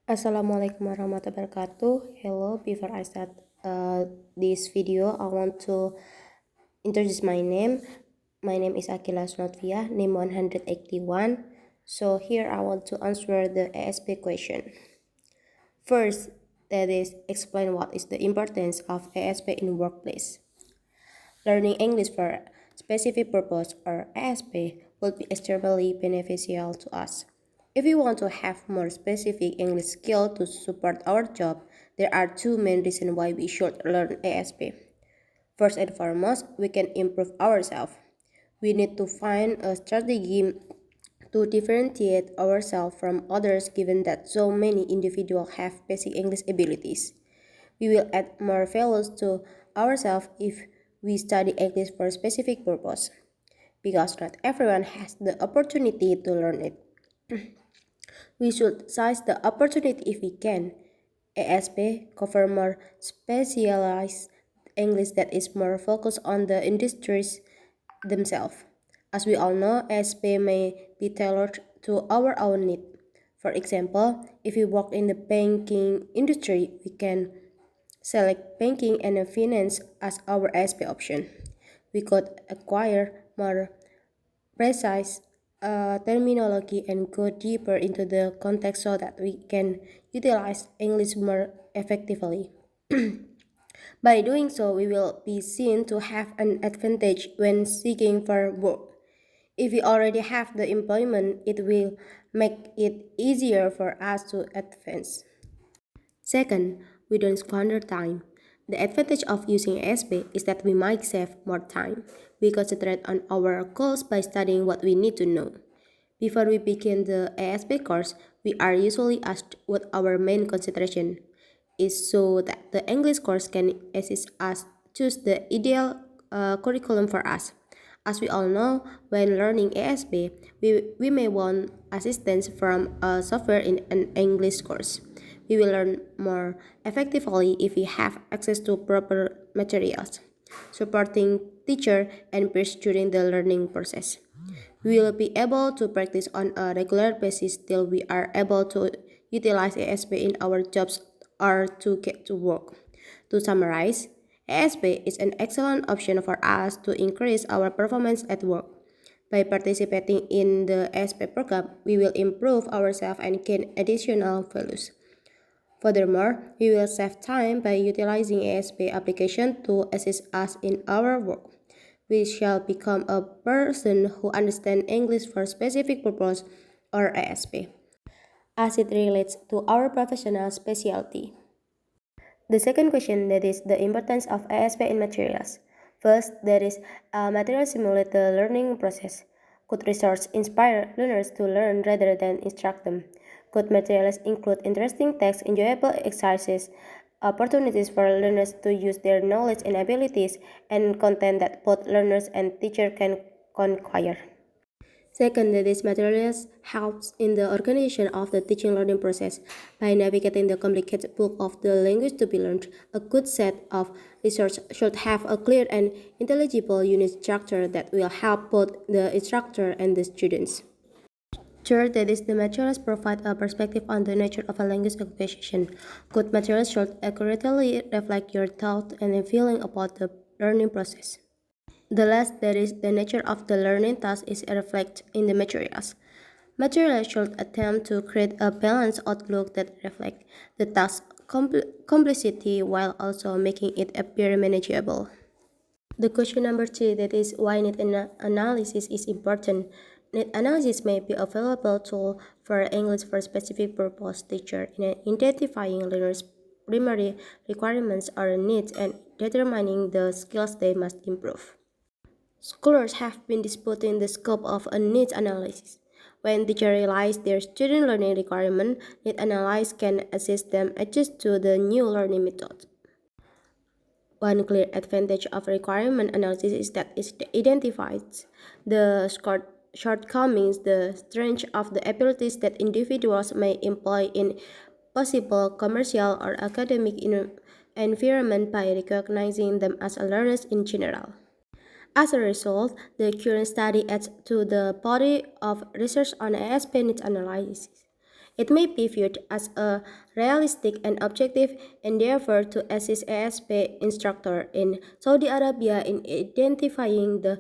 Assalamualaikum warahmatullahi wabarakatuh. Hello, before I start this video, I want to introduce my name. My name is Aqilah Luthfiyyah, name 181. So here I want to answer the ESP question. First, that is explain what is the importance of ESP in workplace. Learning English for specific purpose or ESP will be extremely beneficial to us. If we want to have more specific English skill to support our job, there are two main reasons why we should learn ESP. First and foremost, we can improve ourselves. We need to find a strategy to differentiate ourselves from others given that so many individuals have basic English abilities. We will add more values to ourselves if we study English for a specific purpose, because not everyone has the opportunity to learn it. We should seize the opportunity if we can. ESP cover more specialized English that is more focused on the industries themselves. As we all know, ESP may be tailored to our own need. For example, if we work in the banking industry, we can select banking and finance as our ESP option. We could acquire more precise terminology and go deeper into the context so that we can utilize English more effectively. By doing so, we will be seen to have an advantage when seeking for work. If we already have the employment, it will make it easier for us to advance. Second, we don't squander time. The advantage of using ESP is that we might save more time. We concentrate on our goals by studying what we need to know. Before we begin the ESP course, we are usually asked what our main concentration is so that the English course can assist us choose the ideal curriculum for us. As we all know, when learning ESP, we may want assistance from a software in an English course. We will learn more effectively if we have access to proper materials, supporting teacher and peers during the learning process. We will be able to practice on a regular basis till we are able to utilize ESP in our jobs or to get to work. To summarize, ESP is an excellent option for us to increase our performance at work. By participating in the ESP program, we will improve ourselves and gain additional values. Furthermore, we will save time by utilizing ESP application to assist us in our work. We shall become a person who understands English for specific purpose or ESP, as it relates to our professional specialty. The second question, that is the importance of ESP in materials. First, there is material simulate the learning process. Good resources inspire learners to learn rather than instruct them. Good materials include interesting texts, enjoyable exercises, opportunities for learners to use their knowledge and abilities, and content that both learners and teacher can acquire. Second, that these materials helps in the organization of the teaching learning process. By navigating the complicated book of the language to be learned, a good set of research should have a clear and intelligible unit structure that will help both the instructor and the students. Third, that is the materials provide a perspective on the nature of a language acquisition. Good materials should accurately reflect your thought and feeling about the learning process. The last, that is the nature of the learning task, is reflected in the materials. Materials should attempt to create a balanced outlook that reflects the task's complexity while also making it appear manageable. The question number 2, that is why need analysis is important. Need analysis may be a valuable tool for English for specific purpose teacher in identifying learners' primary requirements or needs and determining the skills they must improve. Scholars have been disputing the scope of a needs analysis. When teachers realize their student learning requirement, need analysis can assist them adjust to the new learning method. One clear advantage of requirement analysis is that it identifies the shortcomings, the strengths of the abilities that individuals may employ in possible commercial or academic environment by recognizing them as learners in general. As a result, the current study adds to the body of research on ESP needs analysis. It may be viewed as a realistic and objective endeavor to assist ESP instructor in Saudi Arabia in identifying the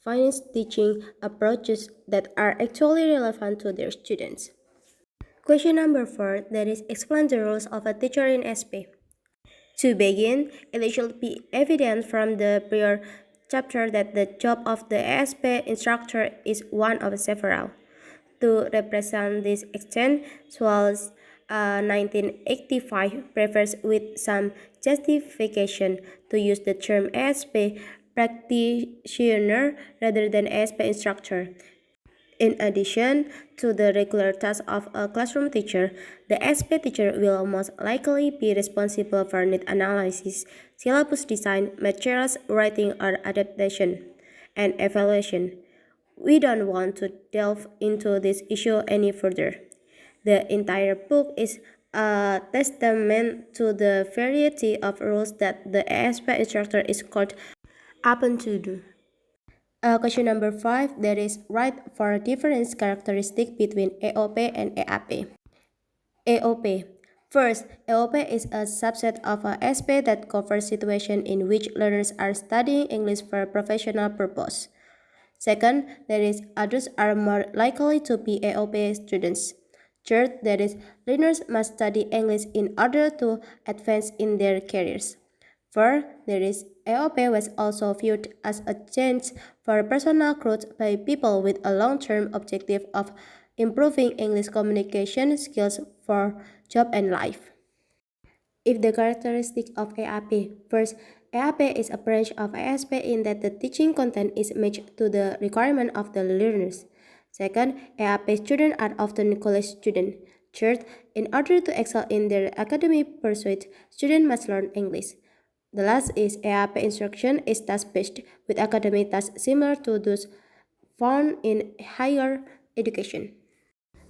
finest teaching approaches that are actually relevant to their students. Question number 4, that is explain the roles of a teacher in ESP. To begin, it should be evident from the prior chapter that the job of the ESP instructor is one of several. To represent this extent, Swal's 1985 prefers with some justification to use the term ESP practitioner rather than ESP instructor. In addition to the regular task of a classroom teacher, the ESP teacher will most likely be responsible for need analysis, syllabus design, materials writing or adaptation, and evaluation. We don't want to delve into this issue any further. The entire book is a testament to the variety of roles that the ESP instructor is called upon to do. Question number 5, that is write for difference characteristic between AOP and EAP. AOP. First, AOP is a subset of a SP that covers situations in which learners are studying English for professional purpose. Second, that is adults are more likely to be AOP students. Third, that is learners must study English in order to advance in their careers. Fourth, there is AOP was also viewed as a chance for personal growth by people with a long-term objective of improving English communication skills for job and life. If the characteristic of AAP, first, AAP is a branch of ESP in that the teaching content is matched to the requirement of the learners. Second, AAP students are often college students. Third, in order to excel in their academic pursuit, students must learn English. The last is EAP instruction is task-based, with academic tasks similar to those found in higher education.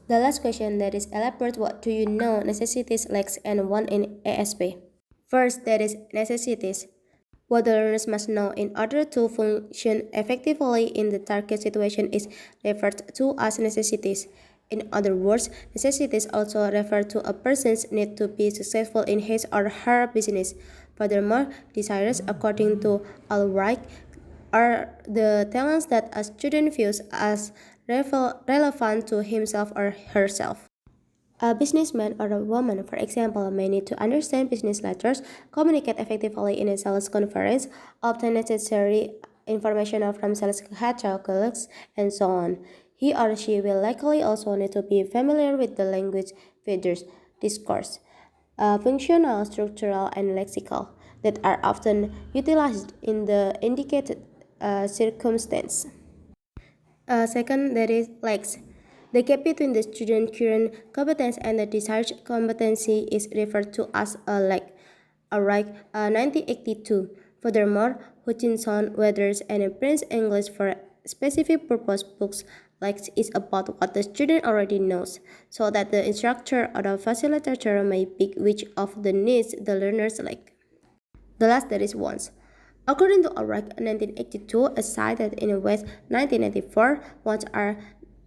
The last question, that is elaborate what do you know necessities, lacks, and want in ESP. First, that is necessities. What the learners must know in order to function effectively in the target situation is referred to as necessities. In other words, necessities also refer to a person's need to be successful in his or her business. Furthermore, desires, according to Albright, are the talents that a student views as relevant to himself or herself. A businessman or a woman, for example, may need to understand business letters, communicate effectively in a sales conference, obtain necessary information from sales catalogs, and so on. He or she will likely also need to be familiar with the language features, discourse, functional, structural, and lexical that are often utilized in the indicated circumstance. Second, there is lacks. The gap between the student's current competence and the desired competency is referred to as a lack. Alright, 1982. Furthermore, Hutchinson, Weathers, and Prince English for specific purpose books lacks is about what the student already knows, so that the instructor or the facilitator may pick which of the needs the learners lack. The last, that is wants. According to Ulrich 1982, as cited in West 1994, wants are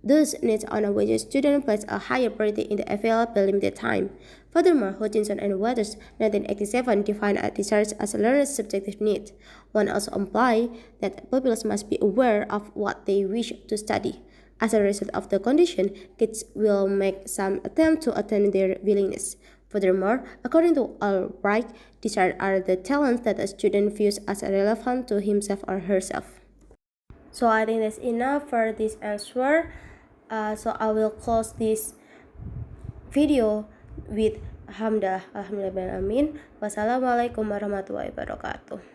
those needs on which a student places a higher priority in the available limited time. Furthermore, Hutchinson and Weathers 1987 define a desires as a learner's subjective need. One also implies that pupils must be aware of what they wish to study. As a result of the condition, kids will make some attempt to attain their willingness. Furthermore, according to Albright, these are the talents that a student views as relevant to himself or herself. So I think that's enough for this answer. So I will close this video with Alhamdulillah bin amin. Wassalamualaikum warahmatullahi wabarakatuh.